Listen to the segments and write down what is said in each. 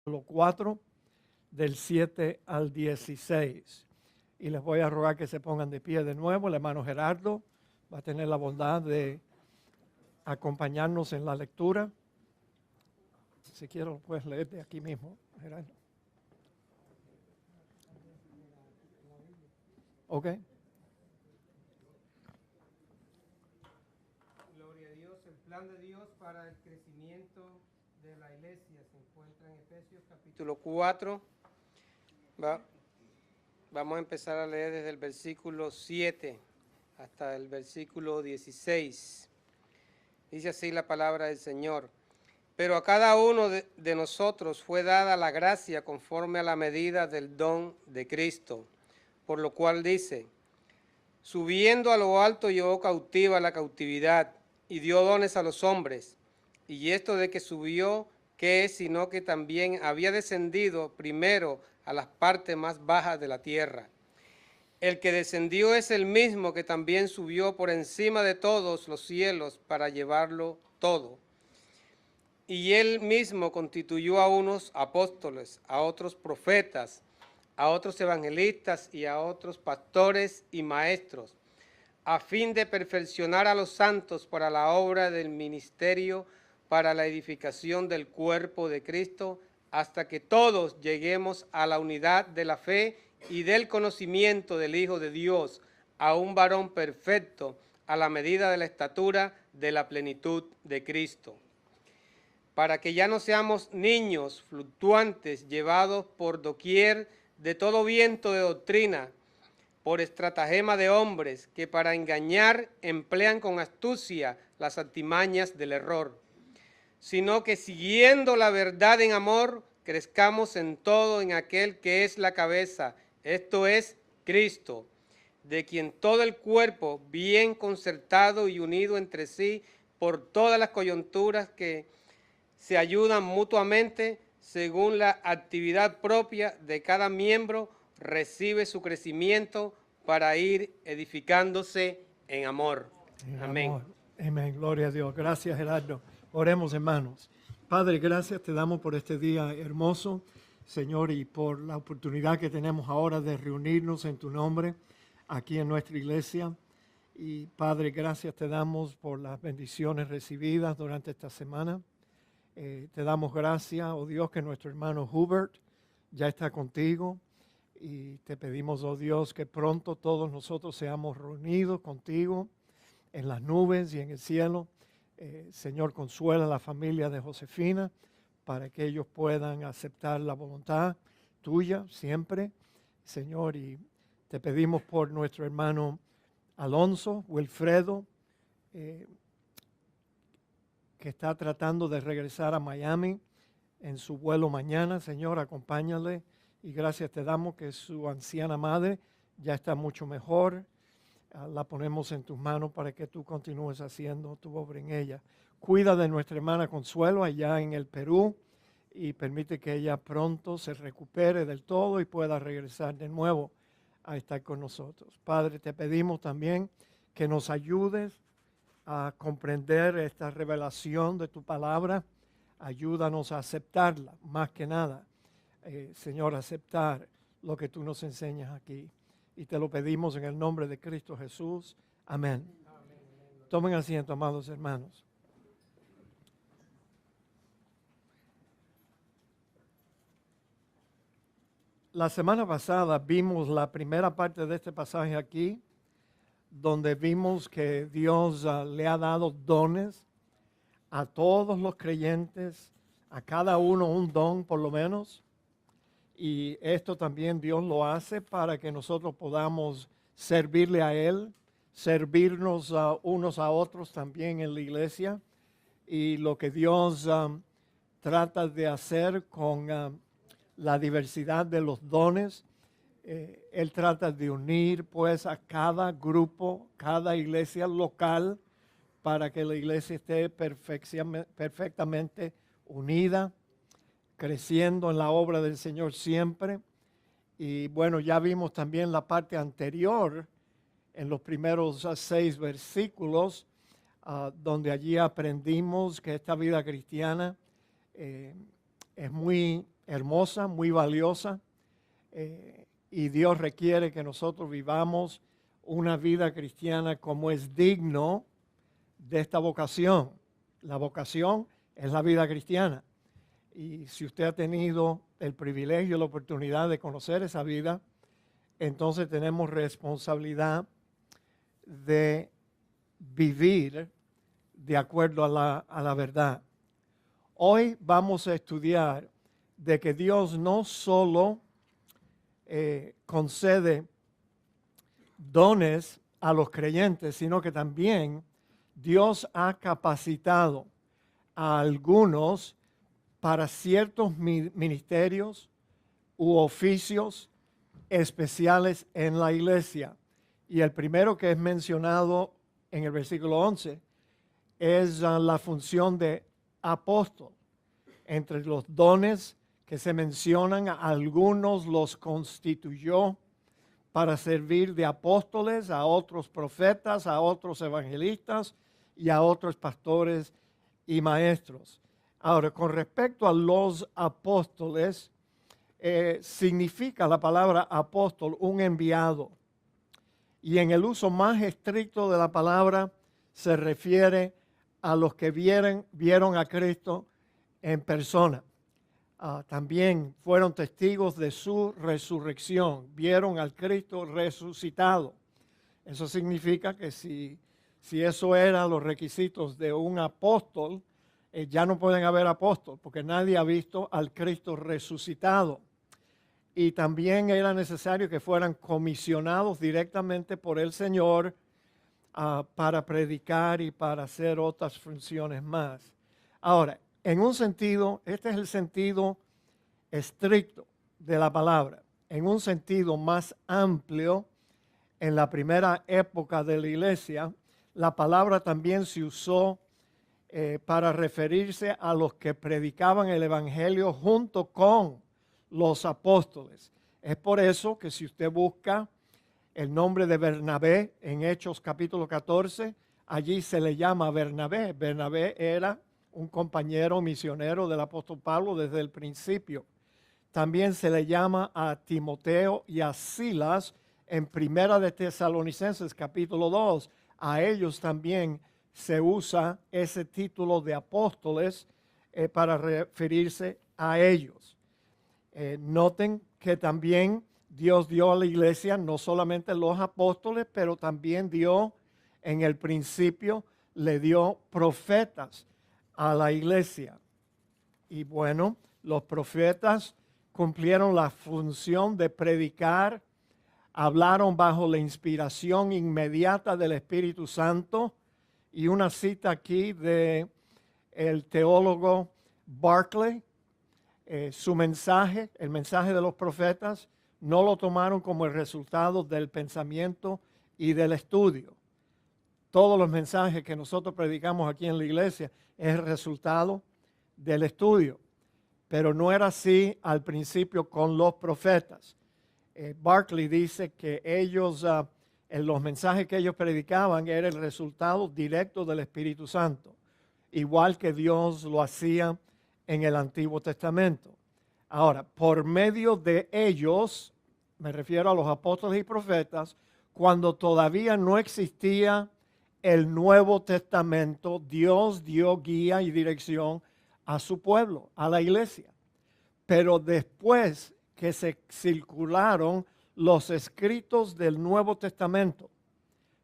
capítulo 4, del 7 al 16. Y les voy a rogar que se pongan de pie de nuevo. El hermano Gerardo va a tener la bondad de acompañarnos en la lectura. Si quiero, lo puedes leer de aquí mismo, Gerardo. Ok. Gloria a Dios. El plan de Dios para el crecimiento de la iglesia se encuentra en Efesios capítulo 4. Vamos a empezar a leer desde el versículo 7 hasta el versículo 16. Dice así la palabra del Señor. Pero a cada uno de nosotros fue dada la gracia conforme a la medida del don de Cristo, por lo cual dice, subiendo a lo alto llevó cautiva la cautividad y dio dones a los hombres. Y esto de que subió, ¿qué es? Sino que también había descendido primero a las partes más bajas de la tierra. El que descendió es el mismo que también subió por encima de todos los cielos para llevarlo todo. Y él mismo constituyó a unos apóstoles, a otros profetas, a otros evangelistas y a otros pastores y maestros, a fin de perfeccionar a los santos para la obra del ministerio, para la edificación del cuerpo de Cristo, hasta que todos lleguemos a la unidad de la fe y del conocimiento del Hijo de Dios, a un varón perfecto, a la medida de la estatura de la plenitud de Cristo, para que ya no seamos niños fluctuantes, llevados por doquier de todo viento de doctrina, por estratagema de hombres que para engañar emplean con astucia las artimañas del error, sino que siguiendo la verdad en amor, crezcamos en todo en aquel que es la cabeza, esto es Cristo, de quien todo el cuerpo, bien concertado y unido entre sí por todas las coyunturas que se ayudan mutuamente según la actividad propia de cada miembro, recibe su crecimiento para ir edificándose en amor. Amén. Amor. Amén. Gloria a Dios. Gracias, Gerardo. Oremos, hermanos. Padre, gracias te damos por este día hermoso, Señor, y por la oportunidad que tenemos ahora de reunirnos en tu nombre aquí en nuestra iglesia. Y Padre, gracias te damos por las bendiciones recibidas durante esta semana. Te damos gracias, oh Dios, que nuestro hermano Hubert ya está contigo. Y te pedimos, oh Dios, que pronto todos nosotros seamos reunidos contigo en las nubes y en el cielo. Señor, consuela a la familia de Josefina para que ellos puedan aceptar la voluntad tuya siempre, Señor. Y te pedimos por nuestro hermano Alonso, Wilfredo, que está tratando de regresar a Miami en su vuelo mañana. Señor, acompáñale. Y gracias te damos que su anciana madre ya está mucho mejor. La ponemos en tus manos para que tú continúes haciendo tu obra en ella. Cuida de nuestra hermana Consuelo allá en el Perú y permite que ella pronto se recupere del todo y pueda regresar de nuevo a estar con nosotros. Padre, te pedimos también que nos ayudes a comprender esta revelación de tu palabra. Ayúdanos a aceptarla, más que nada. Señor, aceptar lo que tú nos enseñas aquí. Y te lo pedimos en el nombre de Cristo Jesús. Amén. Tomen asiento, amados hermanos. La semana pasada vimos la primera parte de este pasaje aquí, donde vimos que Dios le ha dado dones a todos los creyentes, a cada uno un don por lo menos. Y esto también Dios lo hace para que nosotros podamos servirle a Él, servirnos unos a otros también en la iglesia. Y lo que Dios trata de hacer con la diversidad de los dones, Él trata de unir pues a cada grupo, cada iglesia local, para que la iglesia esté perfectamente unida, creciendo en la obra del Señor siempre. Y bueno, ya vimos también la parte anterior, en los primeros 6 versículos, donde allí aprendimos que esta vida cristiana es muy hermosa, muy valiosa, y Dios requiere que nosotros vivamos una vida cristiana como es digno de esta vocación. La vocación es la vida cristiana. Y si usted ha tenido el privilegio, la oportunidad de conocer esa vida, entonces tenemos responsabilidad de vivir de acuerdo a la verdad. Hoy vamos a estudiar de que Dios no solo concede dones a los creyentes, sino que también Dios ha capacitado a algunos para ciertos ministerios u oficios especiales en la iglesia. Y el primero que es mencionado en el versículo 11 es la función de apóstol. Entre los dones que se mencionan, algunos los constituyó para servir de apóstoles, a otros profetas, a otros evangelistas y a otros pastores y maestros. Ahora, con respecto a los apóstoles, significa la palabra apóstol un enviado. Y en el uso más estricto de la palabra se refiere a los que vieron a Cristo en persona. También fueron testigos de su resurrección, vieron al Cristo resucitado. Eso significa que si eso eran los requisitos de un apóstol, ya no pueden haber apóstol, porque nadie ha visto al Cristo resucitado. Y también era necesario que fueran comisionados directamente por el Señor para predicar y para hacer otras funciones más. Ahora, en un sentido, este es el sentido estricto de la palabra. En un sentido más amplio, en la primera época de la iglesia, la palabra también se usó para referirse a los que predicaban el evangelio junto con los apóstoles. Es por eso que si usted busca el nombre de Bernabé en Hechos capítulo 14, allí se le llama Bernabé. Bernabé era un compañero misionero del apóstol Pablo desde el principio. También se le llama a Timoteo y a Silas en Primera de Tesalonicenses capítulo 2. A ellos también se usa ese título de apóstoles para referirse a ellos. Noten que también Dios dio a la iglesia no solamente los apóstoles, pero también dio en el principio, le dio profetas a la iglesia. Y bueno, los profetas cumplieron la función de predicar, hablaron bajo la inspiración inmediata del Espíritu Santo. Y una cita aquí de el teólogo Barclay, su mensaje, el mensaje de los profetas, no lo tomaron como el resultado del pensamiento y del estudio. Todos los mensajes que nosotros predicamos aquí en la iglesia es el resultado del estudio. Pero no era así al principio con los profetas. Barclay dice que ellos, en los mensajes que ellos predicaban, era el resultado directo del Espíritu Santo, igual que Dios lo hacía en el Antiguo Testamento. Ahora, por medio de ellos, me refiero a los apóstoles y profetas, cuando todavía no existía el Nuevo Testamento, Dios dio guía y dirección a su pueblo, a la iglesia. Pero después que se circularon los escritos del Nuevo Testamento,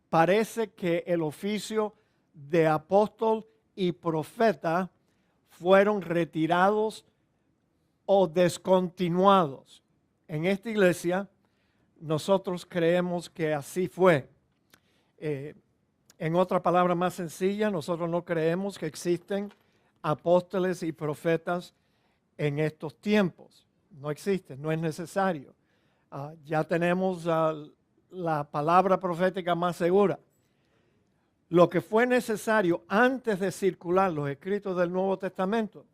parece que el oficio de apóstol y profeta fueron retirados o descontinuados. En esta iglesia nosotros creemos que así fue. En otra palabra más sencilla, nosotros no creemos que existen apóstoles y profetas en estos tiempos. No existen, no es necesario. Ya tenemos la palabra profética más segura. Lo que fue necesario antes de circular los escritos del Nuevo Testamento,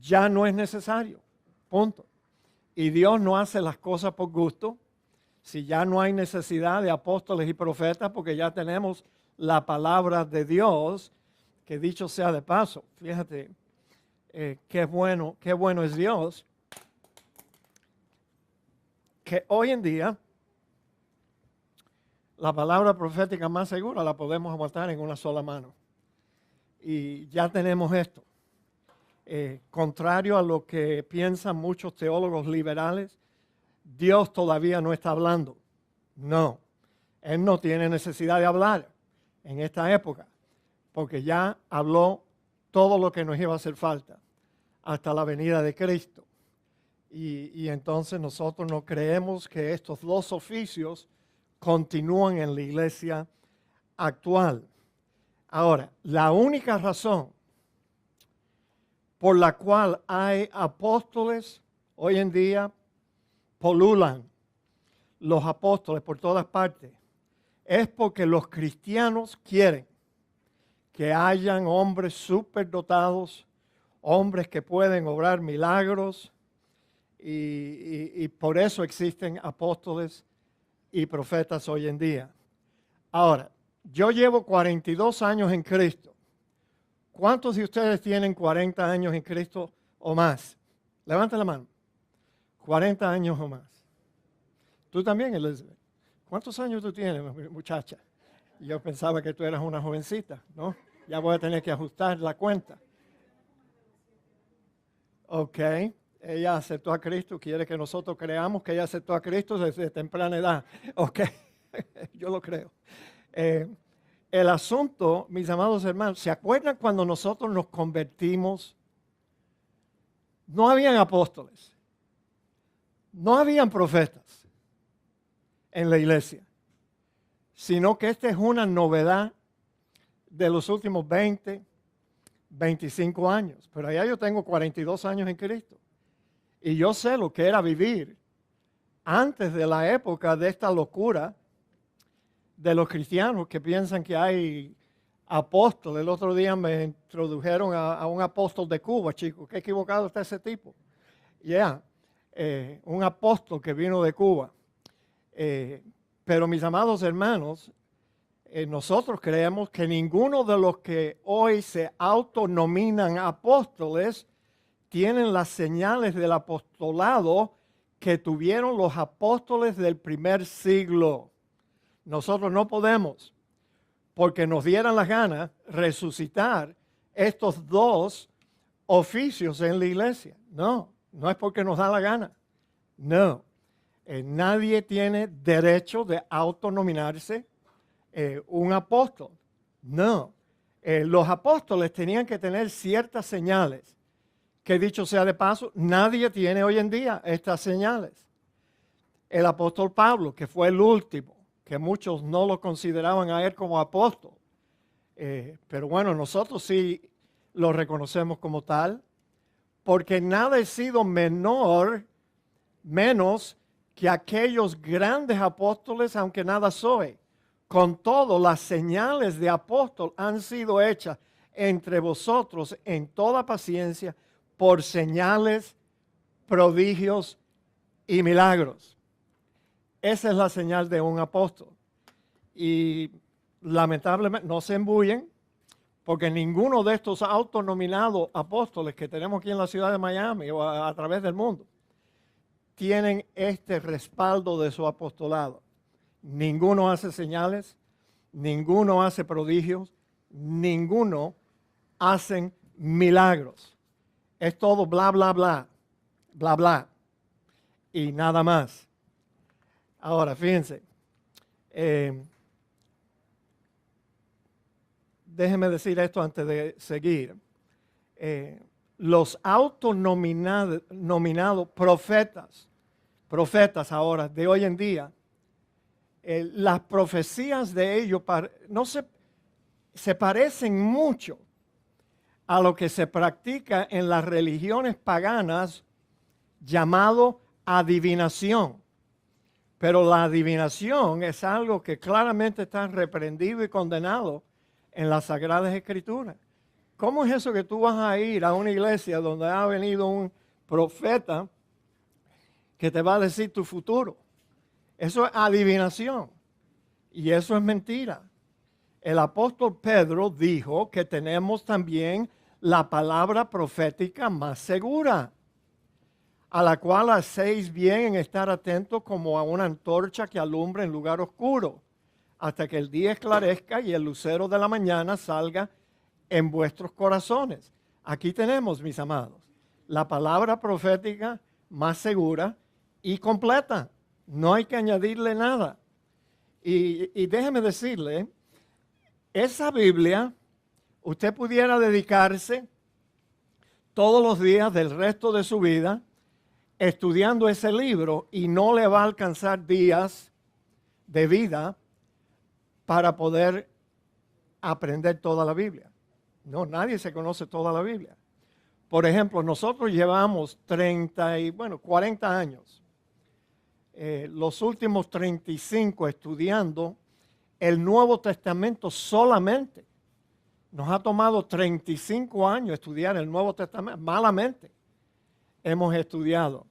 ya no es necesario. Punto. Y Dios no hace las cosas por gusto. Si ya no hay necesidad de apóstoles y profetas, porque ya tenemos la palabra de Dios, que dicho sea de paso, fíjate qué bueno es Dios. que hoy en día la palabra profética más segura la podemos aguantar en una sola mano. Y ya tenemos esto. Contrario a lo que piensan muchos teólogos liberales, Dios todavía no está hablando. No, Él no tiene necesidad de hablar en esta época, porque ya habló todo lo que nos iba a hacer falta hasta la venida de Cristo. Y entonces nosotros no creemos que estos dos oficios continúan en la iglesia actual. Ahora, la única razón por la cual hay apóstoles hoy en día, pululan los apóstoles por todas partes, es porque los cristianos quieren que hayan hombres superdotados, hombres que pueden obrar milagros, y por eso existen apóstoles y profetas hoy en día. Ahora, yo llevo 42 años en Cristo. ¿Cuántos de ustedes tienen 40 años en Cristo o más? Levanten la mano. 40 años o más. Tú también, Elizabeth. ¿Cuántos años tú tienes, muchacha? Yo pensaba que tú eras una jovencita, ¿no? Ya voy a tener que ajustar la cuenta. Ok. Ella aceptó a Cristo, quiere que nosotros creamos que ella aceptó a Cristo desde temprana edad. Ok, yo lo creo. El asunto, mis amados hermanos, ¿se acuerdan cuando nosotros nos convertimos? No habían apóstoles, no habían profetas en la iglesia, sino que esta es una novedad de los últimos 20, 25 años. Pero allá yo tengo 42 años en Cristo. Y yo sé lo que era vivir antes de la época de esta locura de los cristianos que piensan que hay apóstoles. El otro día me introdujeron a un apóstol de Cuba, chicos. Qué equivocado está ese tipo. Un apóstol que vino de Cuba. Pero mis amados hermanos, nosotros creemos que ninguno de los que hoy se autonominan apóstoles tienen las señales del apostolado que tuvieron los apóstoles del primer siglo. Nosotros no podemos, porque nos dieran la gana, resucitar estos dos oficios en la iglesia. No, no es porque nos da la gana. No, nadie tiene derecho de autonominarse un apóstol. No, los apóstoles tenían que tener ciertas señales. Que dicho sea de paso, nadie tiene hoy en día estas señales. El apóstol Pablo, que fue el último, que muchos no lo consideraban a él como apóstol. Pero bueno, nosotros sí lo reconocemos como tal, porque nada he sido menos que aquellos grandes apóstoles, aunque nada soy. Con todo, las señales de apóstol han sido hechas entre vosotros en toda paciencia, por señales, prodigios y milagros. Esa es la señal de un apóstol. Y lamentablemente no se embullen, porque ninguno de estos autonominados apóstoles que tenemos aquí en la ciudad de Miami o a través del mundo tienen este respaldo de su apostolado. Ninguno hace señales, ninguno hace prodigios, ninguno hacen milagros. Es todo bla, bla, bla, bla, bla, y nada más. Ahora, fíjense, déjenme decir esto antes de seguir. Los autonominados profetas ahora, de hoy en día, las profecías de ellos se parecen mucho a lo que se practica en las religiones paganas llamado adivinación. Pero la adivinación es algo que claramente está reprendido y condenado en las Sagradas Escrituras. ¿Cómo es eso que tú vas a ir a una iglesia donde ha venido un profeta que te va a decir tu futuro? Eso es adivinación y eso es mentira. El apóstol Pedro dijo que tenemos también la palabra profética más segura. a la cual hacéis bien en estar atentos como a una antorcha que alumbra en lugar oscuro, hasta que el día esclarezca y el lucero de la mañana salga en vuestros corazones. Aquí tenemos, mis amados, la palabra profética más segura y completa. No hay que añadirle nada. Y déjeme decirle, esa Biblia, usted pudiera dedicarse todos los días del resto de su vida estudiando ese libro y no le va a alcanzar días de vida para poder aprender toda la Biblia. No, nadie se conoce toda la Biblia. Por ejemplo, nosotros llevamos 40 años, los últimos 35 estudiando el Nuevo Testamento solamente. Nos ha tomado 35 años estudiar el Nuevo Testamento, malamente hemos estudiado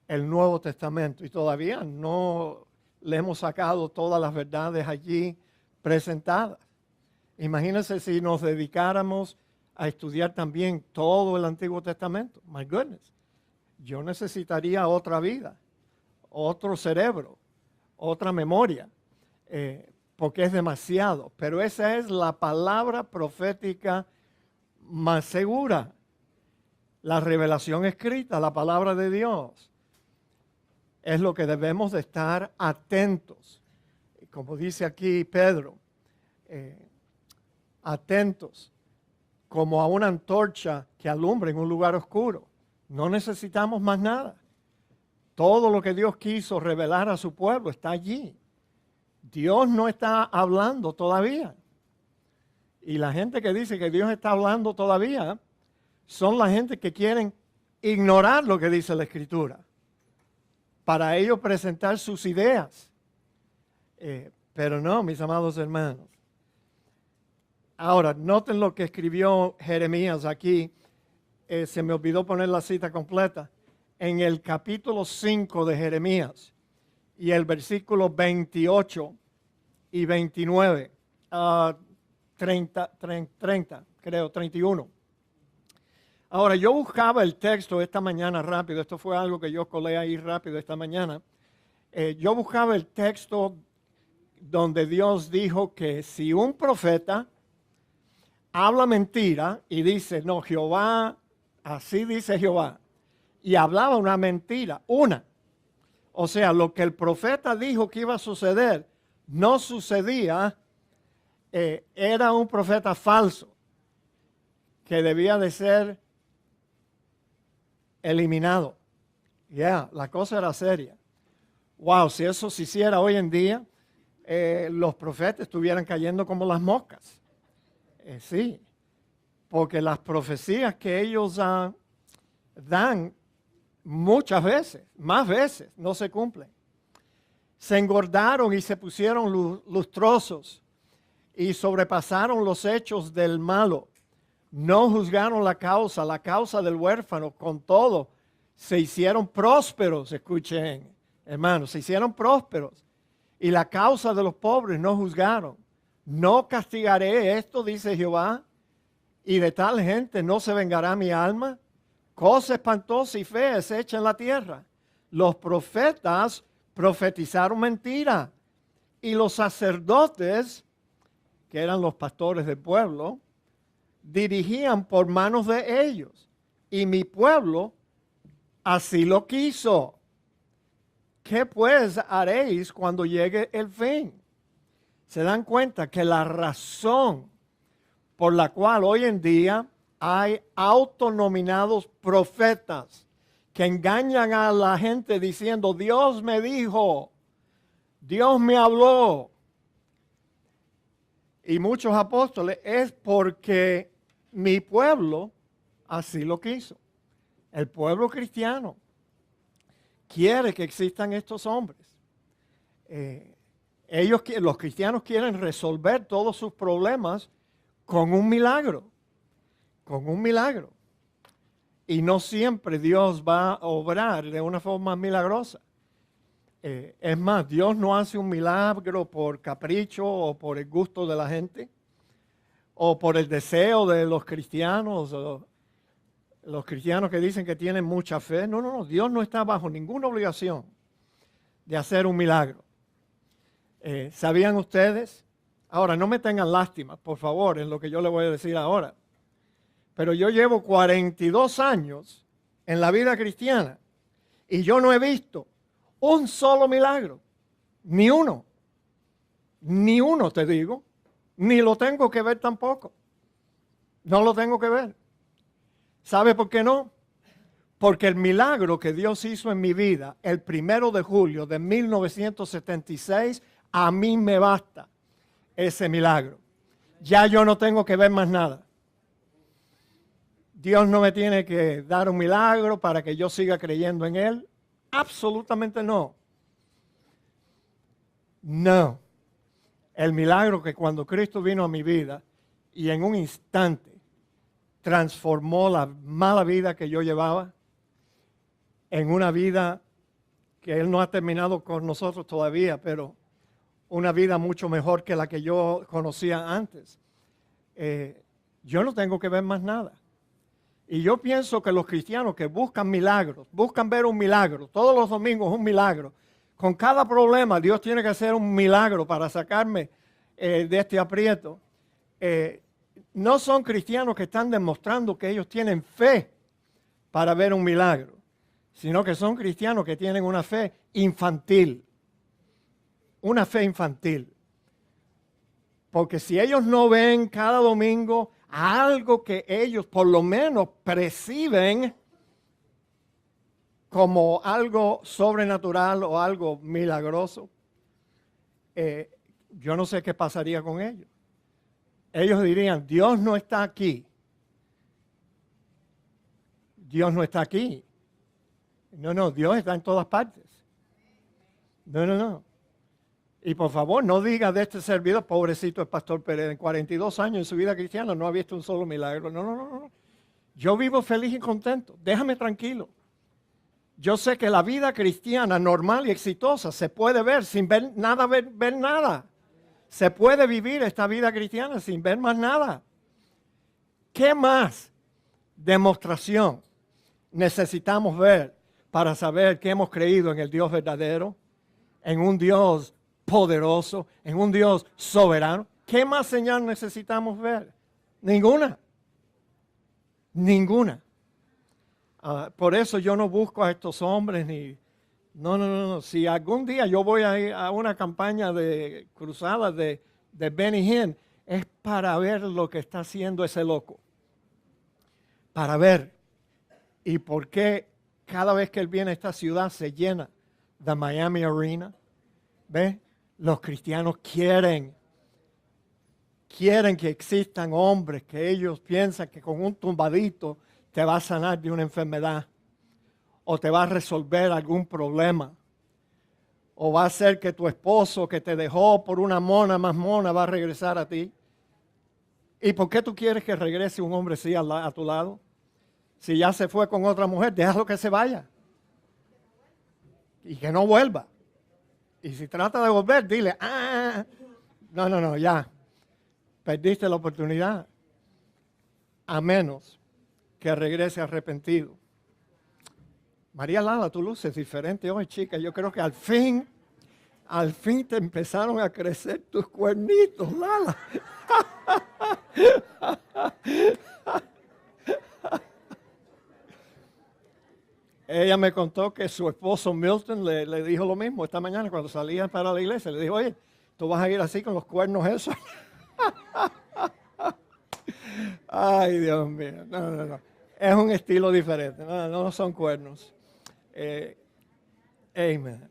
el Nuevo Testamento y todavía no le hemos sacado todas las verdades allí presentadas. Imagínense si nos dedicáramos a estudiar también todo el Antiguo Testamento. My goodness, yo necesitaría otra vida, otro cerebro, otra memoria, porque es demasiado. Pero esa es la palabra profética más segura. La revelación escrita, la palabra de Dios, es lo que debemos de estar atentos. Como dice aquí Pedro, atentos como a una antorcha que alumbra en un lugar oscuro. No necesitamos más nada. Todo lo que Dios quiso revelar a su pueblo está allí. Dios no está hablando todavía. Y la gente que dice que Dios está hablando todavía son la gente que quieren ignorar lo que dice la Escritura para ellos presentar sus ideas. Pero no, mis amados hermanos. Ahora, noten lo que escribió Jeremías aquí. Se me olvidó poner la cita completa. En el capítulo 5 de Jeremías y el versículo 28 y 29, 30, 31. Ahora, yo buscaba el texto esta mañana rápido. Esto fue algo que yo colé ahí rápido esta mañana. Yo buscaba el texto donde Dios dijo que si un profeta habla mentira y dice, no, Jehová, así dice Jehová, y hablaba una mentira, una. O sea, lo que el profeta dijo que iba a suceder no sucedía, era un profeta falso que debía de ser eliminado. La cosa era seria. Wow, si eso se hiciera hoy en día, los profetas estuvieran cayendo como las moscas. Sí, porque las profecías que ellos dan muchas veces, más veces, no se cumplen. Se engordaron y se pusieron lustrosos y sobrepasaron los hechos del malo. No juzgaron la causa del huérfano, con todo se hicieron prósperos, escuchen, hermanos, se hicieron prósperos. Y la causa de los pobres no juzgaron. No castigaré esto, dice Jehová, y de tal gente no se vengará mi alma. Cosa espantosa y fea es hecha en la tierra. Los profetas profetizaron mentira, y los sacerdotes, que eran los pastores del pueblo, dirigían por manos de ellos, y mi pueblo así lo quiso. ¿Qué pues haréis cuando llegue el fin? Se dan cuenta que la razón por la cual hoy en día hay autonominados profetas que engañan a la gente diciendo, Dios me dijo, Dios me habló, y muchos apóstoles, es porque mi pueblo así lo quiso. El pueblo cristiano quiere que existan estos hombres. Los cristianos quieren resolver todos sus problemas con un milagro. Y no siempre Dios va a obrar de una forma milagrosa. Es más, Dios no hace un milagro por capricho o por el gusto de la gente o por el deseo de los cristianos. Los cristianos que dicen que tienen mucha fe, no, Dios no está bajo ninguna obligación de hacer un milagro. ¿Sabían ustedes? Ahora, no me tengan lástima, por favor, en lo que yo les voy a decir ahora. Pero yo llevo 42 años en la vida cristiana y yo no he visto un solo milagro. Ni uno. Ni uno, te digo. Ni lo tengo que ver tampoco. No lo tengo que ver. ¿Sabe por qué no? Porque el milagro que Dios hizo en mi vida el 1 de julio de 1976, a mí me basta ese milagro. Ya yo no tengo que ver más nada. Dios no me tiene que dar un milagro para que yo siga creyendo en Él. Absolutamente no. No. El milagro que cuando Cristo vino a mi vida y en un instante transformó la mala vida que yo llevaba en una vida que Él no ha terminado con nosotros todavía, pero una vida mucho mejor que la que yo conocía antes. Yo no tengo que ver más nada. Y yo pienso que los cristianos que buscan milagros, buscan ver un milagro, todos los domingos un milagro, con cada problema Dios tiene que hacer un milagro para sacarme de este aprieto. No son cristianos que están demostrando que ellos tienen fe para ver un milagro, sino que son cristianos que tienen una fe infantil. Una fe infantil. Porque si ellos no ven cada domingo algo que ellos por lo menos perciben como algo sobrenatural o algo milagroso, yo no sé qué pasaría con ellos. Ellos dirían, Dios no está aquí. Dios no está aquí. No, Dios está en todas partes. No. Y por favor, no diga de este servidor, pobrecito el pastor Pérez, en 42 años en su vida cristiana no ha visto un solo milagro. No. Yo vivo feliz y contento. Déjame tranquilo. Yo sé que la vida cristiana normal y exitosa se puede ver sin ver nada, ver nada. Se puede vivir esta vida cristiana sin ver más nada. ¿Qué más demostración necesitamos ver para saber que hemos creído en el Dios verdadero, en un Dios poderoso, en un Dios soberano? ¿Qué más señal necesitamos ver? Ninguna. Por eso yo no busco a estos hombres ni... No. Si algún día yo voy a ir a una campaña de cruzadas de Benny Hinn, es para ver lo que está haciendo ese loco. Para ver. Y por qué cada vez que él viene a esta ciudad se llena la Miami Arena. ¿Ves? Los cristianos quieren que existan hombres que ellos piensan que con un tumbadito te va a sanar de una enfermedad o te va a resolver algún problema o va a hacer que tu esposo que te dejó por una mona más mona va a regresar a ti. ¿Y por qué tú quieres que regrese un hombre así a tu lado? Si ya se fue con otra mujer, déjalo que se vaya y que no vuelva. Y si trata de volver, dile, no, ya. Perdiste la oportunidad. A menos que regrese arrepentido. María Lala, tu luces diferente hoy, chica. Yo creo que al fin te empezaron a crecer tus cuernitos, Lala. Ella me contó que su esposo Milton le dijo lo mismo esta mañana cuando salían para la iglesia. Le dijo, oye, tú vas a ir así con los cuernos esos. Ay, Dios mío. No. Es un estilo diferente. No son cuernos. Amén.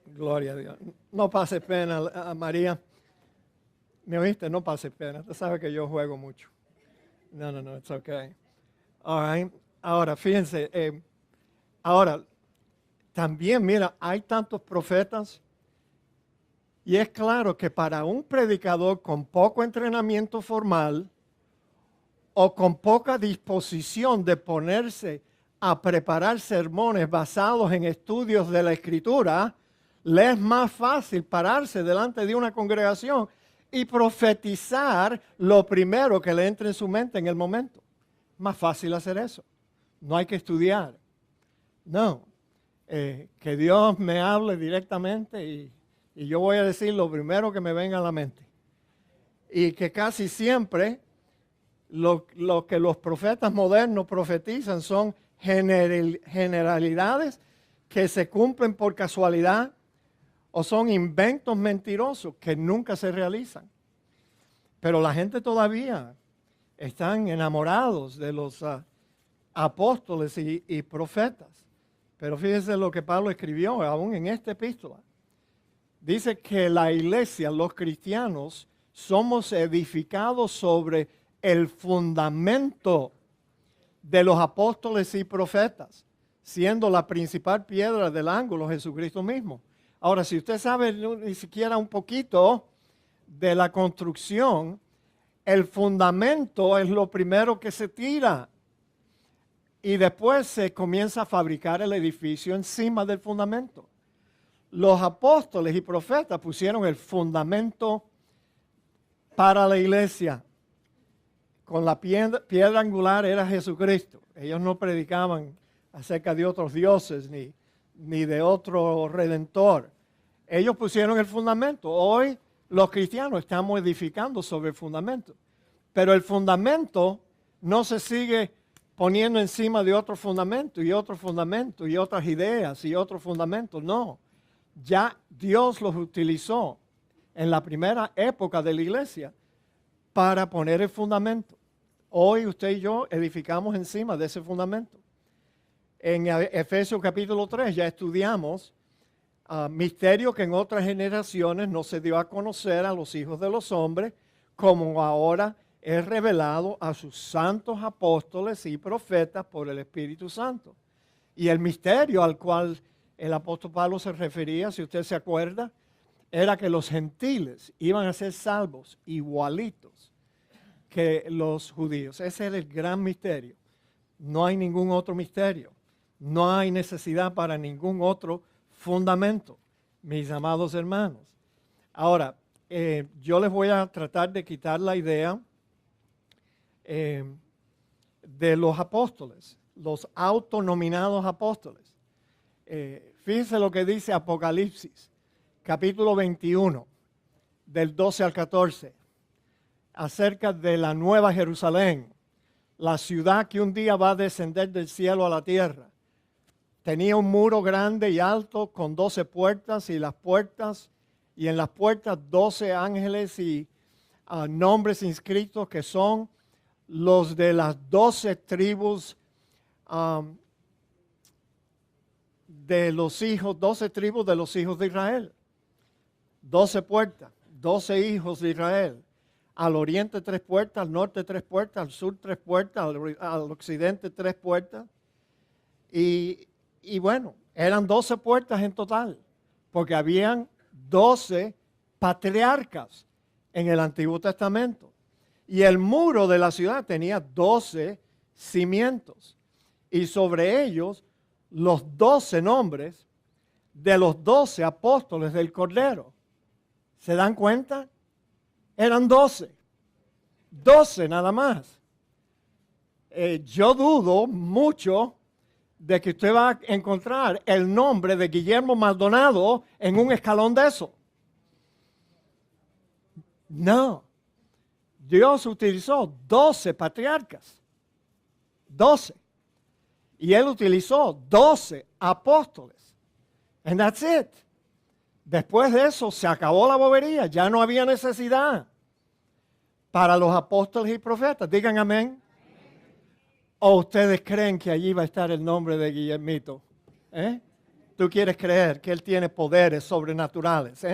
Gloria a Dios. No pases pena, María. ¿Me oíste? No pases pena. Tú sabes que yo juego mucho. No, it's okay. All right. Ahora, fíjense. Ahora, también, mira, hay tantos profetas y es claro que para un predicador con poco entrenamiento formal o con poca disposición de ponerse a preparar sermones basados en estudios de la Escritura, le es más fácil pararse delante de una congregación y profetizar lo primero que le entre en su mente en el momento. Más fácil hacer eso. no hay que estudiar. No, que Dios me hable directamente y yo voy a decir lo primero que me venga a la mente. Y que casi siempre lo que los profetas modernos profetizan son generalidades que se cumplen por casualidad o son inventos mentirosos que nunca se realizan. Pero la gente todavía están enamorados de los apóstoles y profetas. Pero fíjense lo que Pablo escribió aún en esta epístola. Dice que la iglesia, los cristianos, somos edificados sobre el fundamento de los apóstoles y profetas, siendo la principal piedra del ángulo Jesucristo mismo. Ahora, si usted sabe ni siquiera un poquito de la construcción, el fundamento es lo primero que se tira y después se comienza a fabricar el edificio encima del fundamento. Los apóstoles y profetas pusieron el fundamento para la iglesia. Con la piedra angular era Jesucristo. Ellos no predicaban acerca de otros dioses ni de otro redentor. Ellos pusieron el fundamento. Hoy los cristianos estamos edificando sobre el fundamento. Pero el fundamento no se sigue poniendo encima de otro fundamento y otro fundamento y otras ideas y otro fundamento. No, ya Dios los utilizó en la primera época de la iglesia para poner el fundamento. Hoy usted y yo edificamos encima de ese fundamento. En Efesios capítulo 3 ya estudiamos misterio que en otras generaciones no se dio a conocer a los hijos de los hombres, como ahora es revelado a sus santos apóstoles y profetas por el Espíritu Santo. Y el misterio al cual el apóstol Pablo se refería, si usted se acuerda, era que los gentiles iban a ser salvos igualitos que los judíos. Ese es el gran misterio. No hay ningún otro misterio. No hay necesidad para ningún otro fundamento, mis amados hermanos. Ahora, yo les voy a tratar de quitar la idea de los apóstoles, los autonominados apóstoles. Fíjense lo que dice Apocalipsis, capítulo 21, del 12 al 14, acerca de la nueva Jerusalén, la ciudad que un día va a descender del cielo a la tierra. Tenía un muro grande y alto con 12 puertas y en las puertas 12 ángeles y nombres inscritos que son los de las 12 tribus de los hijos, 12 tribus de los hijos de Israel. 12 puertas, 12 hijos de Israel. Al oriente 3 puertas, al norte 3 puertas, al sur 3 puertas, al occidente 3 puertas. Y bueno, eran 12 puertas en total, porque habían 12 patriarcas en el Antiguo Testamento. Y el muro de la ciudad tenía 12 cimientos. Y sobre ellos los 12 nombres de los 12 apóstoles del Cordero. ¿Se dan cuenta? Eran 12. 12 nada más. Yo dudo mucho de que usted va a encontrar el nombre de Guillermo Maldonado en un escalón de eso. No. Dios utilizó 12 patriarcas. 12. Y Él utilizó 12 apóstoles. And that's it. Después de eso se acabó la bobería. Ya no había necesidad para los apóstoles y profetas. Digan amén. ¿O ustedes creen que allí va a estar el nombre de Guillermito? ¿Tú quieres creer que Él tiene poderes sobrenaturales?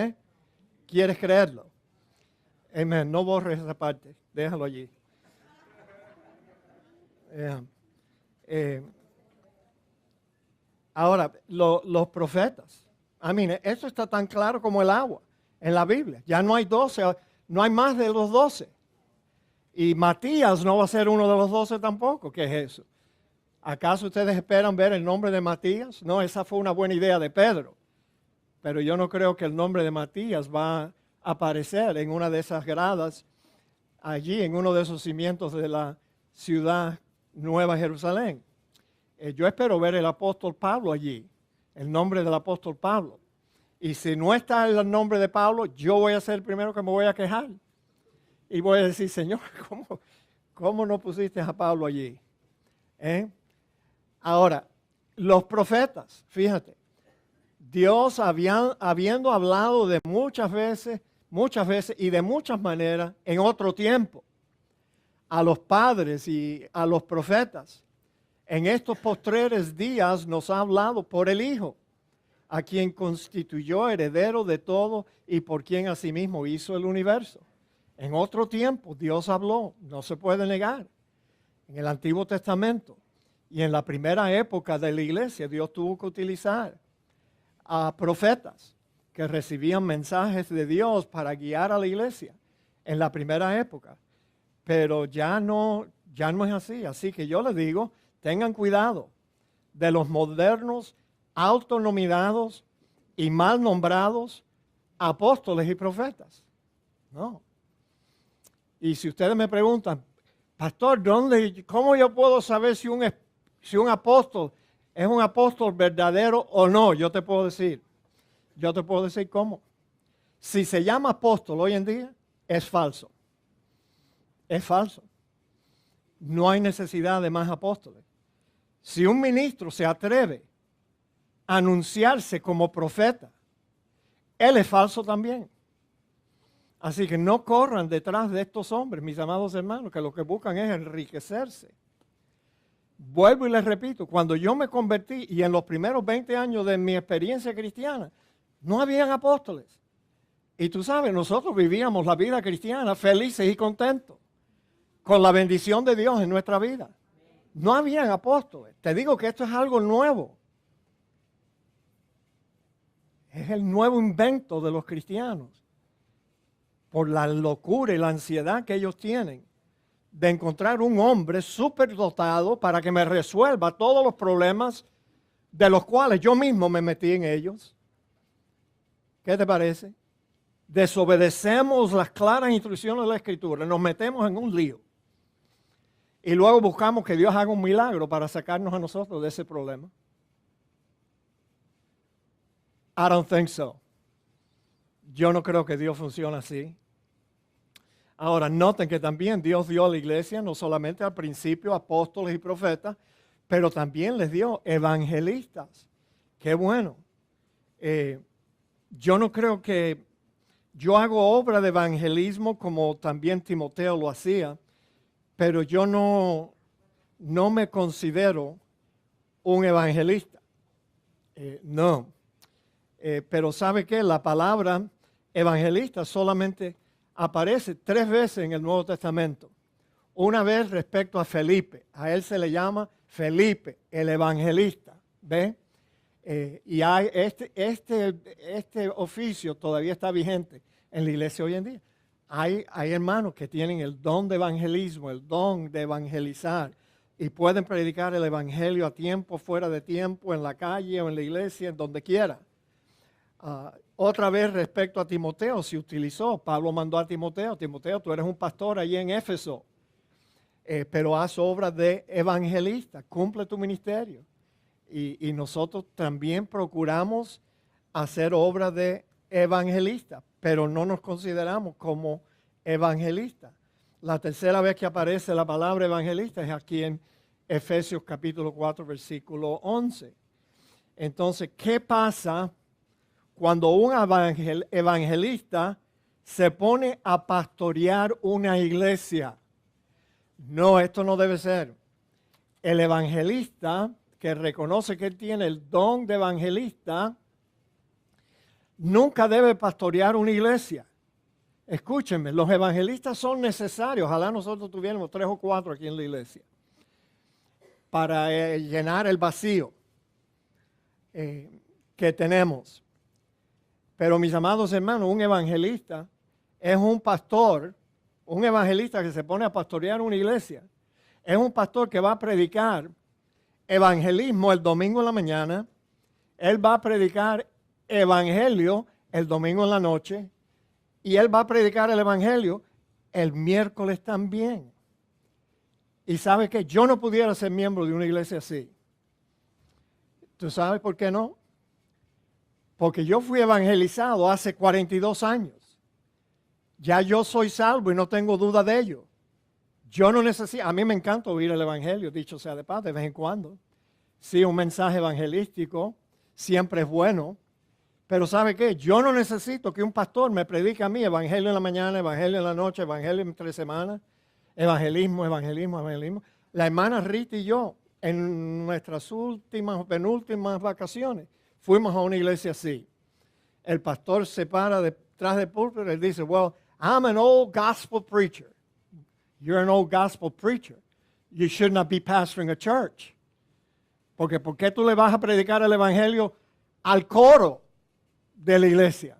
¿Quieres creerlo? Amén. No borres esa parte. Déjalo allí. Ahora, los profetas. Eso está tan claro como el agua en la Biblia. Ya no hay 12, no hay más de los 12. Y Matías no va a ser uno de los 12 tampoco. ¿Qué es eso? ¿Acaso ustedes esperan ver el nombre de Matías? No, esa fue una buena idea de Pedro. Pero yo no creo que el nombre de Matías va a aparecer en una de esas gradas, allí en uno de esos cimientos de la ciudad Nueva Jerusalén. Yo espero ver el apóstol Pablo allí, el nombre del apóstol Pablo. Y si no está el nombre de Pablo, yo voy a ser el primero que me voy a quejar. Y voy a decir, Señor, ¿cómo no pusiste a Pablo allí? Ahora, los profetas, fíjate, Dios habiendo hablado de muchas veces y de muchas maneras en otro tiempo a los padres y a los profetas, en estos postreros días nos ha hablado por el Hijo, a quien constituyó heredero de todo y por quien asimismo hizo el universo. En otro tiempo Dios habló, no se puede negar. En el Antiguo Testamento y en la primera época de la iglesia, Dios tuvo que utilizar a profetas que recibían mensajes de Dios para guiar a la iglesia en la primera época. Pero ya no es así. Así que yo les digo, tengan cuidado de los modernos, autonominados y mal nombrados apóstoles y profetas. No. Y si ustedes me preguntan, pastor, ¿cómo yo puedo saber si un apóstol es un apóstol verdadero o no? Yo te puedo decir cómo. Si se llama apóstol hoy en día, es falso. Es falso. No hay necesidad de más apóstoles. Si un ministro se atreve a anunciarse como profeta, él es falso también. Así que no corran detrás de estos hombres, mis amados hermanos, que lo que buscan es enriquecerse. Vuelvo y les repito, cuando yo me convertí y en los primeros 20 años de mi experiencia cristiana, no habían apóstoles. Y tú sabes, nosotros vivíamos la vida cristiana felices y contentos, con la bendición de Dios en nuestra vida. No habían apóstoles. Te digo que esto es algo nuevo. Es el nuevo invento de los cristianos, por la locura y la ansiedad que ellos tienen de encontrar un hombre superdotado para que me resuelva todos los problemas de los cuales yo mismo me metí en ellos. ¿Qué te parece? Desobedecemos las claras instrucciones de la Escritura, nos metemos en un lío y luego buscamos que Dios haga un milagro para sacarnos a nosotros de ese problema. I don't think so. Yo no creo que Dios funcione así. Ahora, noten que también Dios dio a la iglesia, no solamente al principio apóstoles y profetas, pero también les dio evangelistas. Qué bueno. Yo no creo que yo hago obra de evangelismo como también Timoteo lo hacía, pero yo no me considero un evangelista. No. Pero ¿sabe qué? La palabra evangelista solamente aparece 3 veces en el Nuevo Testamento. Una vez respecto a Felipe. A él se le llama Felipe, el evangelista. ¿Ve? Y hay este oficio todavía está vigente en la iglesia hoy en día. Hay hermanos que tienen el don de evangelismo, el don de evangelizar, y pueden predicar el evangelio a tiempo, fuera de tiempo, en la calle o en la iglesia, en donde quiera. Otra vez respecto a Timoteo, se utilizó, Pablo mandó a Timoteo, tú eres un pastor allí en Éfeso, pero haz obras de evangelista, cumple tu ministerio. Y nosotros también procuramos hacer obras de evangelista, pero no nos consideramos como evangelistas. La tercera vez que aparece la palabra evangelista es aquí en Efesios capítulo 4, versículo 11. Entonces, ¿qué pasa cuando un evangelista se pone a pastorear una iglesia? No, esto no debe ser. El evangelista que reconoce que él tiene el don de evangelista nunca debe pastorear una iglesia. Escúchenme, los evangelistas son necesarios. Ojalá nosotros tuviéramos 3 o 4 aquí en la iglesia para llenar el vacío que tenemos. Pero mis amados hermanos, un evangelista es un pastor, un evangelista que se pone a pastorear una iglesia. Es un pastor que va a predicar evangelismo el domingo en la mañana. Él va a predicar evangelio el domingo en la noche. Y él va a predicar el evangelio el miércoles también. Y sabe que yo no pudiera ser miembro de una iglesia así. ¿Tú sabes por qué no? Porque yo fui evangelizado hace 42 años. Ya yo soy salvo y no tengo duda de ello. Yo no necesito, a mí me encanta oír el evangelio, dicho sea de paso, de vez en cuando. Sí, un mensaje evangelístico siempre es bueno. Pero ¿sabe qué? Yo no necesito que un pastor me predique a mí evangelio en la mañana, evangelio en la noche, evangelio en 3 semanas, evangelismo, evangelismo, evangelismo. La hermana Rita y yo, en nuestras últimas, penúltimas vacaciones, fuimos a una iglesia así. El pastor se para detrás del púlpito y dice, well, I'm an old gospel preacher. You're an old gospel preacher. You should not be pastoring a church. Porque ¿por qué tú le vas a predicar el evangelio al coro de la iglesia?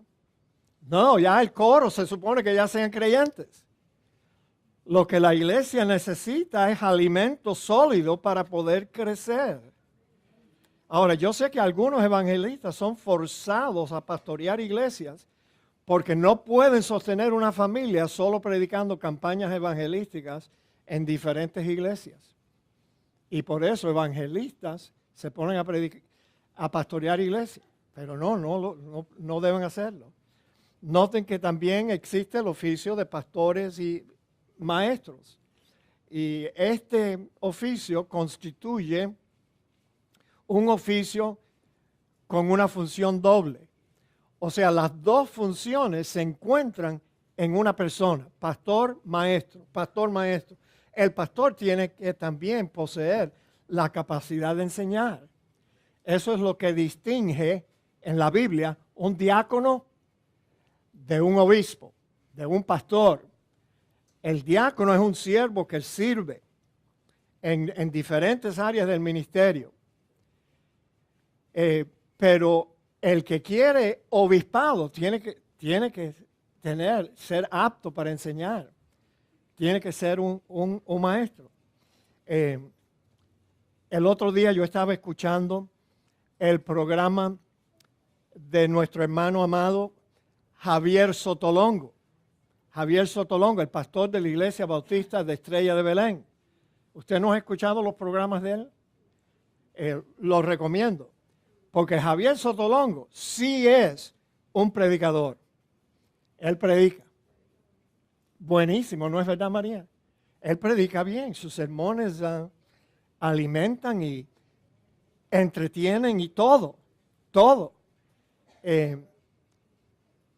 No, ya el coro se supone que ya sean creyentes. Lo que la iglesia necesita es alimento sólido para poder crecer. Ahora, yo sé que algunos evangelistas son forzados a pastorear iglesias porque no pueden sostener una familia solo predicando campañas evangelísticas en diferentes iglesias. Y por eso evangelistas se ponen a pastorear iglesias. Pero no deben hacerlo. Noten que también existe el oficio de pastores y maestros. Y este oficio constituye un oficio con una función doble. O sea, las dos funciones se encuentran en una persona, pastor, maestro, pastor, maestro. El pastor tiene que también poseer la capacidad de enseñar. Eso es lo que distingue en la Biblia un diácono de un obispo, de un pastor. El diácono es un siervo que sirve en diferentes áreas del ministerio. Pero el que quiere obispado tiene que ser apto para enseñar. Tiene que ser un maestro. El otro día yo estaba escuchando el programa de nuestro hermano amado Javier Sotolongo. Javier Sotolongo, el pastor de la Iglesia Bautista de Estrella de Belén. ¿Usted no ha escuchado los programas de él? Los recomiendo. Porque Javier Sotolongo sí es un predicador. Él predica. Buenísimo, ¿no es verdad, María? Él predica bien. Sus sermones alimentan y entretienen y todo.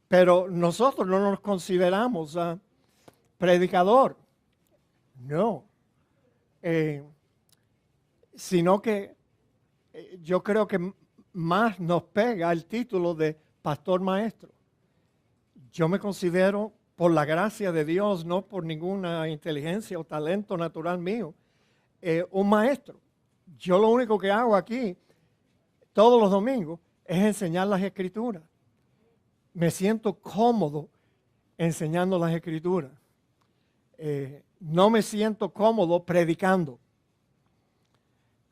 Pero nosotros no nos consideramos predicador. No. Sino que yo creo que más nos pega el título de pastor maestro. Yo me considero, por la gracia de Dios, no por ninguna inteligencia o talento natural mío, un maestro. Yo lo único que hago aquí, todos los domingos, es enseñar las Escrituras. Me siento cómodo enseñando las Escrituras. No me siento cómodo predicando.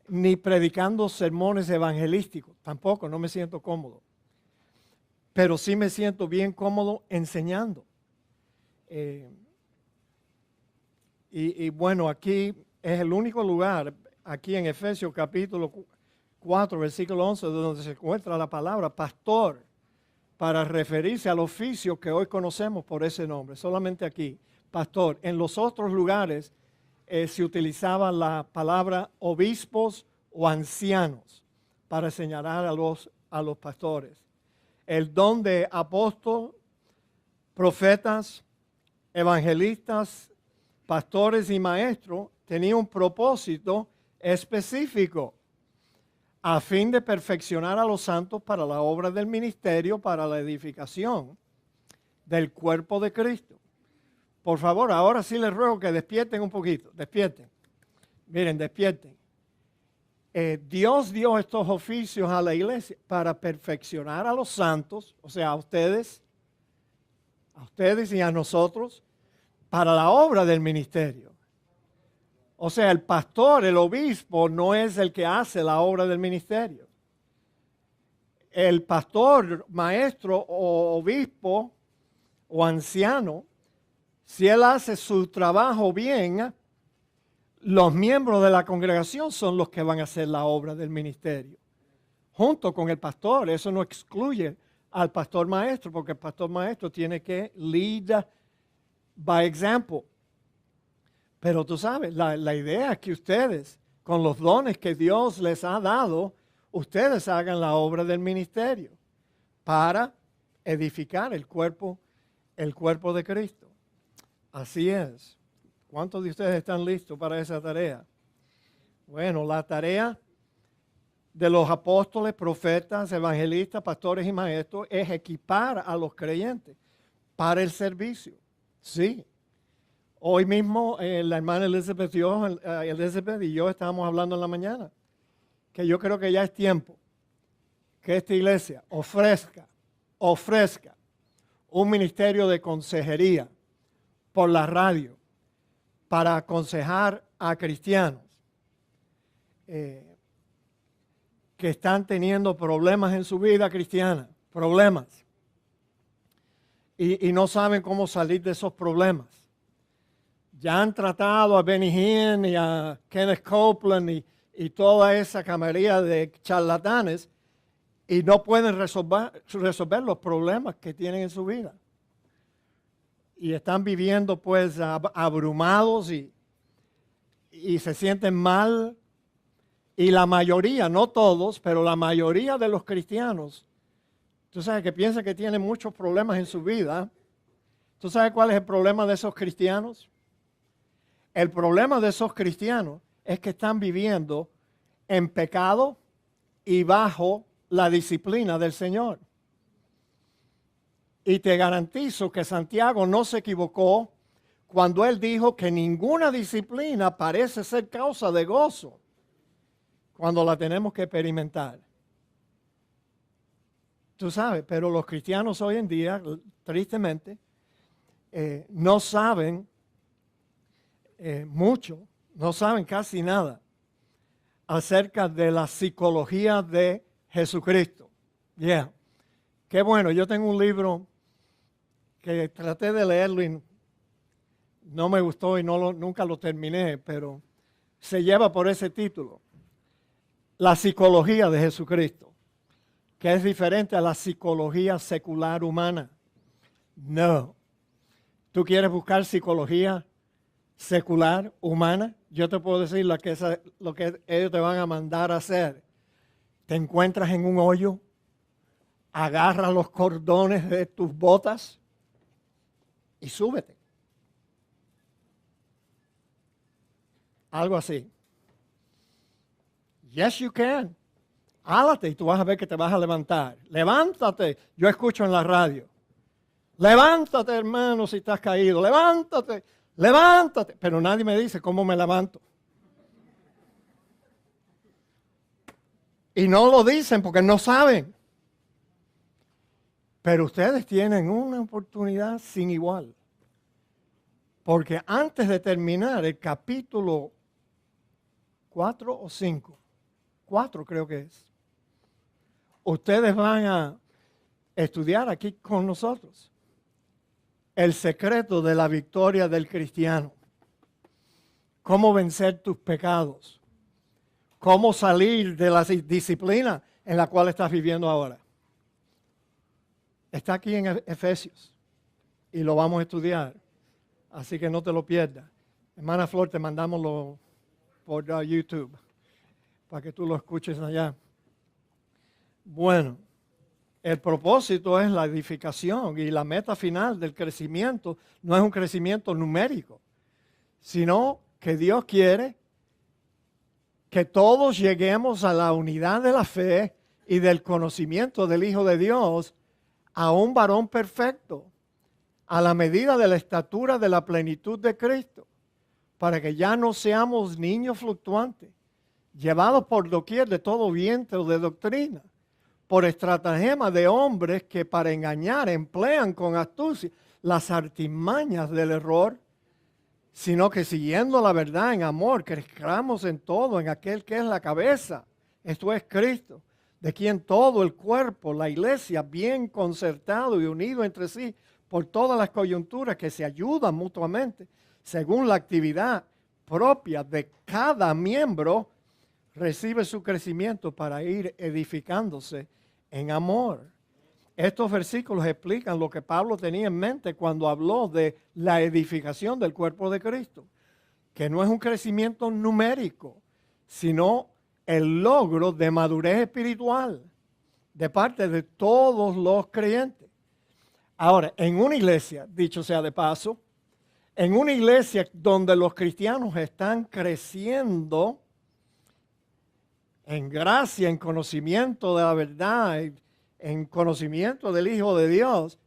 Ni predicando sermones evangelísticos, tampoco, no me siento cómodo. Pero sí me siento bien cómodo enseñando. Y bueno, aquí es el único lugar, aquí en Efesios capítulo 4, versículo 11, donde se encuentra la palabra pastor, para referirse al oficio que hoy conocemos por ese nombre, solamente aquí, pastor. En los otros lugares se utilizaba la palabra obispos o ancianos para señalar a los pastores. El don de apóstol, profetas, evangelistas, pastores y maestros tenía un propósito específico a fin de perfeccionar a los santos para la obra del ministerio, para la edificación del cuerpo de Cristo. Por favor, ahora sí les ruego que despierten un poquito, despierten. Miren, despierten. Dios dio estos oficios a la iglesia para perfeccionar a los santos, o sea, a ustedes y a nosotros, para la obra del ministerio. O sea, el pastor, el obispo, no es el que hace la obra del ministerio. El pastor, maestro o obispo o anciano, si él hace su trabajo bien, los miembros de la congregación son los que van a hacer la obra del ministerio. junto con el pastor. Eso no excluye al pastor maestro, porque el pastor maestro tiene que lead by example. Pero tú sabes, la idea es que ustedes, con los dones que Dios les ha dado, ustedes hagan la obra del ministerio para edificar el cuerpo de Cristo. Así es. ¿Cuántos de ustedes están listos para esa tarea? Bueno, la tarea de los apóstoles, profetas, evangelistas, pastores y maestros es equipar a los creyentes para el servicio. Sí. Hoy mismo la hermana Elizabeth y yo estábamos hablando en la mañana que yo creo que ya es tiempo que esta iglesia ofrezca un ministerio de consejería por la radio para aconsejar a cristianos que están teniendo problemas en su vida cristiana, problemas, y no saben cómo salir de esos problemas. Ya han tratado a Benny Hinn y a Kenneth Copeland y toda esa camarilla de charlatanes y no pueden resolver los problemas que tienen en su vida. Y están viviendo pues abrumados y se sienten mal. Y la mayoría, no todos, pero la mayoría de los cristianos, tú sabes que piensan que tienen muchos problemas en su vida. ¿Tú sabes cuál es el problema de esos cristianos? El problema de esos cristianos es que están viviendo en pecado y bajo la disciplina del Señor. Y te garantizo que Santiago no se equivocó cuando él dijo que ninguna disciplina parece ser causa de gozo cuando la tenemos que experimentar. Tú sabes, pero los cristianos hoy en día, tristemente, no saben mucho, no saben casi nada acerca de la psicología de Jesucristo. Qué bueno, yo tengo un libro que traté de leerlo y no me gustó y nunca lo terminé, pero se lleva por ese título, La psicología de Jesucristo, que es diferente a la psicología secular humana. No. ¿Tú quieres buscar psicología secular, humana? Yo te puedo decir lo que ellos te van a mandar a hacer. Te encuentras en un hoyo, agarras los cordones de tus botas y súbete. Algo así. Yes, you can. Álate y tú vas a ver que te vas a levantar. Levántate. Yo escucho en la radio. Levántate, hermano, si estás caído. Levántate. Levántate. Pero nadie me dice cómo me levanto. Y no lo dicen porque no saben. Pero ustedes tienen una oportunidad sin igual. Porque antes de terminar el capítulo 4 o 5, 4 creo que es, ustedes van a estudiar aquí con nosotros el secreto de la victoria del cristiano. Cómo vencer tus pecados. Cómo salir de la disciplina en la cual estás viviendo ahora. Está aquí en Efesios y lo vamos a estudiar. Así que no te lo pierdas. Hermana Flor, te mandamos por YouTube para que tú lo escuches allá. Bueno, el propósito es la edificación y la meta final del crecimiento no es un crecimiento numérico, sino que Dios quiere que todos lleguemos a la unidad de la fe y del conocimiento del Hijo de Dios, a un varón perfecto, a la medida de la estatura de la plenitud de Cristo, para que ya no seamos niños fluctuantes, llevados por doquier de todo viento de doctrina, por estratagema de hombres que para engañar emplean con astucia las artimañas del error, sino que siguiendo la verdad en amor, crezcamos en todo en aquel que es la cabeza, esto es Cristo, de quien todo el cuerpo, la iglesia, bien concertado y unido entre sí por todas las coyunturas que se ayudan mutuamente, según la actividad propia de cada miembro, recibe su crecimiento para ir edificándose en amor. Estos versículos explican lo que Pablo tenía en mente cuando habló de la edificación del cuerpo de Cristo, que no es un crecimiento numérico, sino el logro de madurez espiritual de parte de todos los creyentes. Ahora, en una iglesia, dicho sea de paso, en una iglesia donde los cristianos están creciendo en gracia, en conocimiento de la verdad, en conocimiento del Hijo de Dios,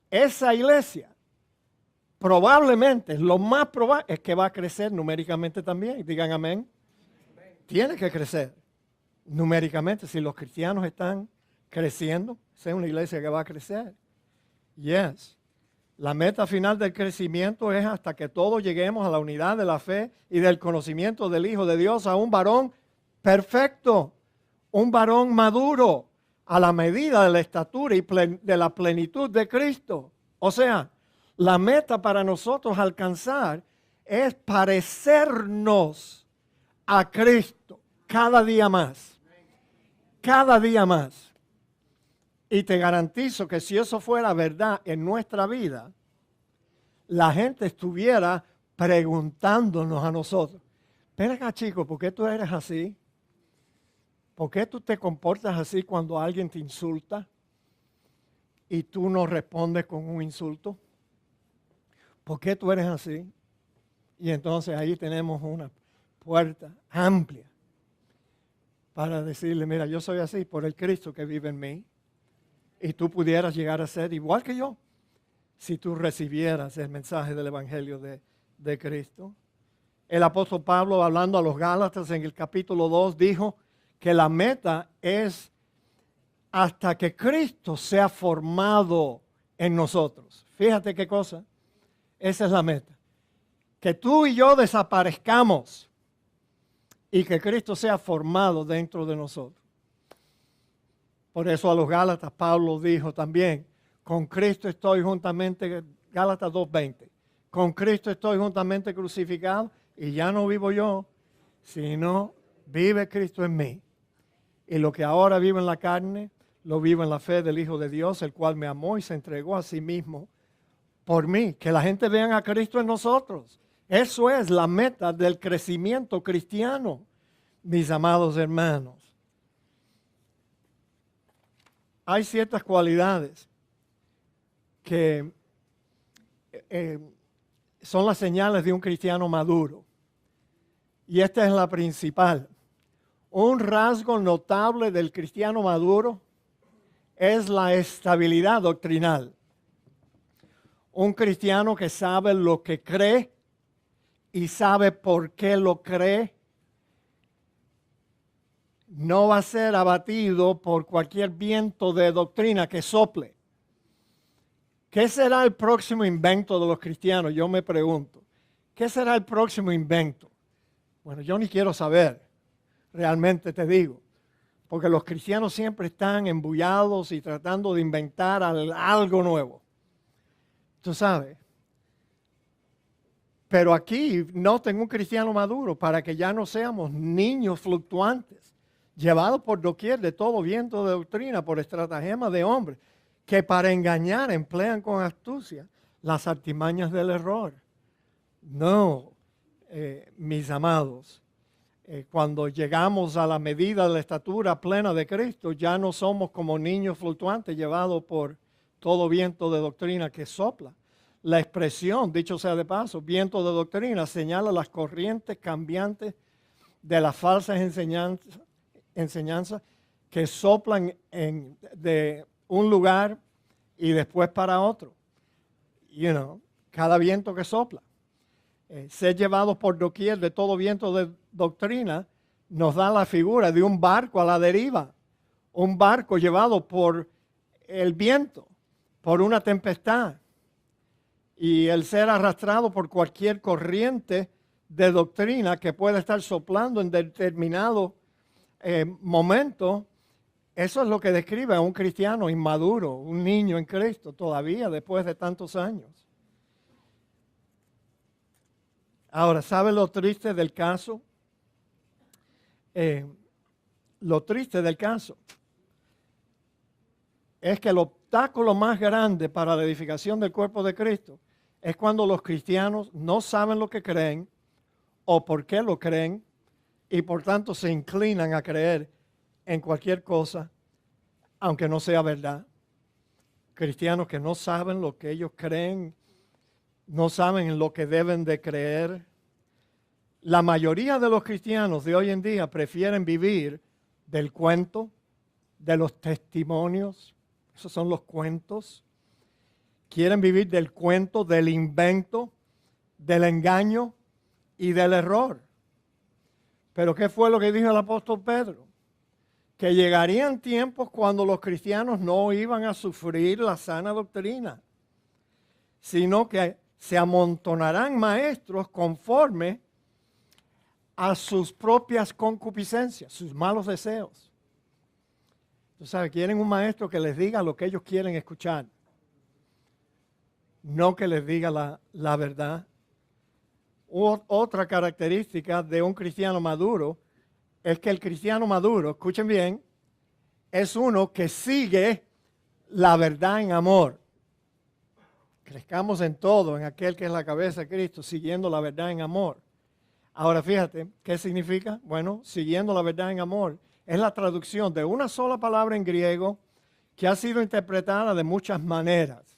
esa iglesia probablemente, lo más probable es que va a crecer numéricamente también. Digan amén. Tiene que crecer numéricamente. Si los cristianos están creciendo, esa es una iglesia que va a crecer. Yes. La meta final del crecimiento es hasta que todos lleguemos a la unidad de la fe y del conocimiento del Hijo de Dios, a un varón perfecto, un varón maduro, a la medida de la estatura y de la plenitud de Cristo. O sea, la meta para nosotros alcanzar es parecernos a Cristo cada día más. Cada día más. Y te garantizo que si eso fuera verdad en nuestra vida, la gente estuviera preguntándonos a nosotros: ven acá, chico, ¿por qué tú eres así? ¿Por qué tú te comportas así cuando alguien te insulta y tú no respondes con un insulto? ¿Por qué tú eres así? Y entonces ahí tenemos una puerta amplia para decirle: mira, yo soy así por el Cristo que vive en mí. Y tú pudieras llegar a ser igual que yo si tú recibieras el mensaje del Evangelio de Cristo. El apóstol Pablo, hablando a los Gálatas en el capítulo 2, dijo que la meta es hasta que Cristo sea formado en nosotros. Fíjate qué cosa. Esa es la meta. Que tú y yo desaparezcamos y que Cristo sea formado dentro de nosotros. Por eso a los Gálatas Pablo dijo también: con Cristo estoy juntamente, Gálatas 2:20, con Cristo estoy juntamente crucificado y ya no vivo yo, sino vive Cristo en mí. Y lo que ahora vivo en la carne, lo vivo en la fe del Hijo de Dios, el cual me amó y se entregó a sí mismo por mí. Que la gente vea a Cristo en nosotros. Eso es la meta del crecimiento cristiano, mis amados hermanos. Hay ciertas cualidades que son las señales de un cristiano maduro. Y esta es la principal. Un rasgo notable del cristiano maduro es la estabilidad doctrinal. Un cristiano que sabe lo que cree y sabe por qué lo cree, no va a ser abatido por cualquier viento de doctrina que sople. ¿Qué será el próximo invento de los cristianos? Yo me pregunto. ¿Qué será el próximo invento? Bueno, yo ni quiero saber, realmente te digo, porque los cristianos siempre están embullados y tratando de inventar algo nuevo. Tú sabes. Pero aquí noten un cristiano maduro para que ya no seamos niños fluctuantes, llevados por doquier de todo viento de doctrina, por estratagema de hombres, que para engañar emplean con astucia las artimañas del error. No, mis amados, cuando llegamos a la medida de la estatura plena de Cristo, ya no somos como niños fluctuantes llevados por todo viento de doctrina que sopla. La expresión, dicho sea de paso, viento de doctrina, señala las corrientes cambiantes de las falsas enseñanzas que soplan de un lugar y después para otro. Cada viento que sopla. Ser llevados por doquier de todo viento de doctrina nos da la figura de un barco a la deriva. Un barco llevado por el viento, por una tempestad. Y el ser arrastrado por cualquier corriente de doctrina que pueda estar soplando en determinado momento. Eso es lo que describe a un cristiano inmaduro, un niño en Cristo, todavía después de tantos años. Ahora, ¿sabe lo triste del caso? lo triste del caso es que el obstáculo más grande para la edificación del cuerpo de Cristo es cuando los cristianos no saben lo que creen o por qué lo creen y por tanto se inclinan a creer en cualquier cosa, aunque no sea verdad. Cristianos que no saben lo que ellos creen, no saben en lo que deben de creer. La mayoría de los cristianos de hoy en día prefieren vivir del cuento, de los testimonios, esos son los cuentos. Quieren vivir del cuento, del invento, del engaño y del error. Pero ¿qué fue lo que dijo el apóstol Pedro? Que llegarían tiempos cuando los cristianos no iban a sufrir la sana doctrina, sino que se amontonarán maestros conforme a sus propias concupiscencias, sus malos deseos. Tú sabes, quieren un maestro que les diga lo que ellos quieren escuchar, no que les diga la verdad. Otra característica de un cristiano maduro es que el cristiano maduro, escuchen bien, es uno que sigue la verdad en amor. Crezcamos en todo, en aquel que es la cabeza de Cristo, siguiendo la verdad en amor. Ahora fíjate, ¿qué significa? Bueno, siguiendo la verdad en amor es la traducción de una sola palabra en griego que ha sido interpretada de muchas maneras.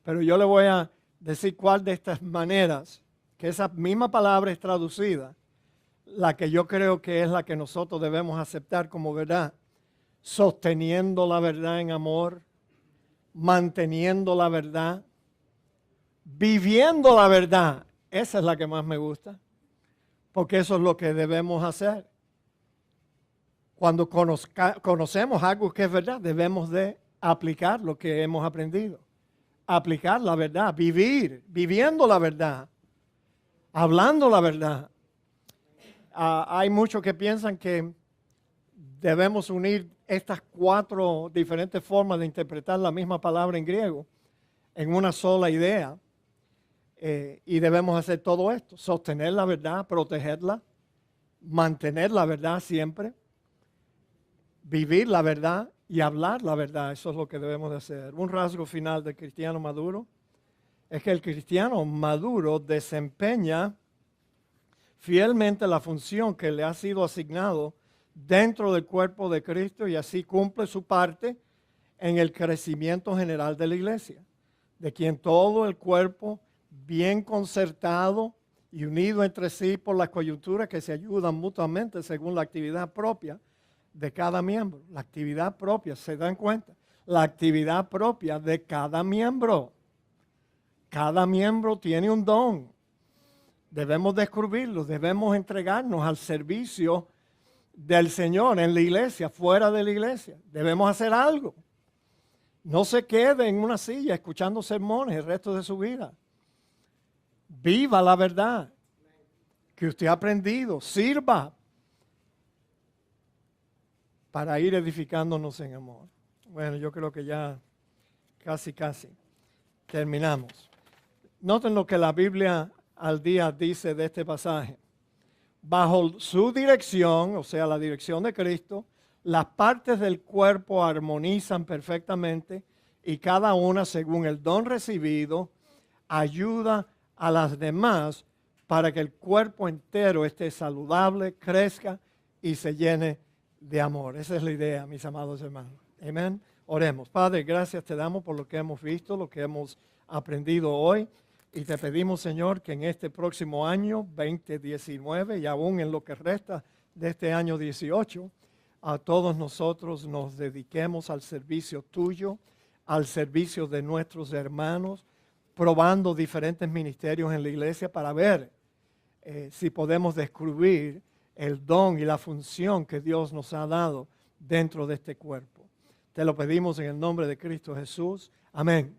Pero yo le voy a decir cuál de estas maneras, que esa misma palabra es traducida, la que yo creo que es la que nosotros debemos aceptar como verdad. Sosteniendo la verdad en amor, manteniendo la verdad, viviendo la verdad. Esa es la que más me gusta, porque eso es lo que debemos hacer. Cuando conocemos algo que es verdad, debemos de aplicar lo que hemos aprendido. Aplicar la verdad, viviendo la verdad, hablando la verdad. Hay muchos que piensan que debemos unir estas 4 diferentes formas de interpretar la misma palabra en griego en una sola idea. Y debemos hacer todo esto, sostener la verdad, protegerla, mantener la verdad siempre, vivir la verdad y hablar la verdad. Eso es lo que debemos de hacer. Un rasgo final del cristiano maduro es que el cristiano maduro desempeña fielmente la función que le ha sido asignado dentro del cuerpo de Cristo y así cumple su parte en el crecimiento general de la iglesia, de quien todo el cuerpo, bien concertado y unido entre sí por las coyunturas que se ayudan mutuamente según la actividad propia de cada miembro. La actividad propia, ¿se dan cuenta? La actividad propia de cada miembro. Cada miembro tiene un don. Debemos descubrirlo, debemos entregarnos al servicio del Señor en la iglesia, fuera de la iglesia. Debemos hacer algo. No se quede en una silla escuchando sermones el resto de su vida. Viva la verdad que usted ha aprendido, sirva para ir edificándonos en amor. Bueno, yo creo que ya casi terminamos. Noten lo que la Biblia al día dice de este pasaje. Bajo su dirección, o sea, la dirección de Cristo, las partes del cuerpo armonizan perfectamente y cada una, según el don recibido, ayuda a las demás para que el cuerpo entero esté saludable, crezca y se llene de amor. Esa es la idea, mis amados hermanos. Amén. Oremos. Padre, gracias te damos por lo que hemos visto, lo que hemos aprendido hoy. Y te pedimos, Señor, que en este próximo año 2019 y aún en lo que resta de este año 18, a todos nosotros nos dediquemos al servicio tuyo, al servicio de nuestros hermanos, probando diferentes ministerios en la iglesia para ver si podemos descubrir el don y la función que Dios nos ha dado dentro de este cuerpo. Te lo pedimos en el nombre de Cristo Jesús. Amén.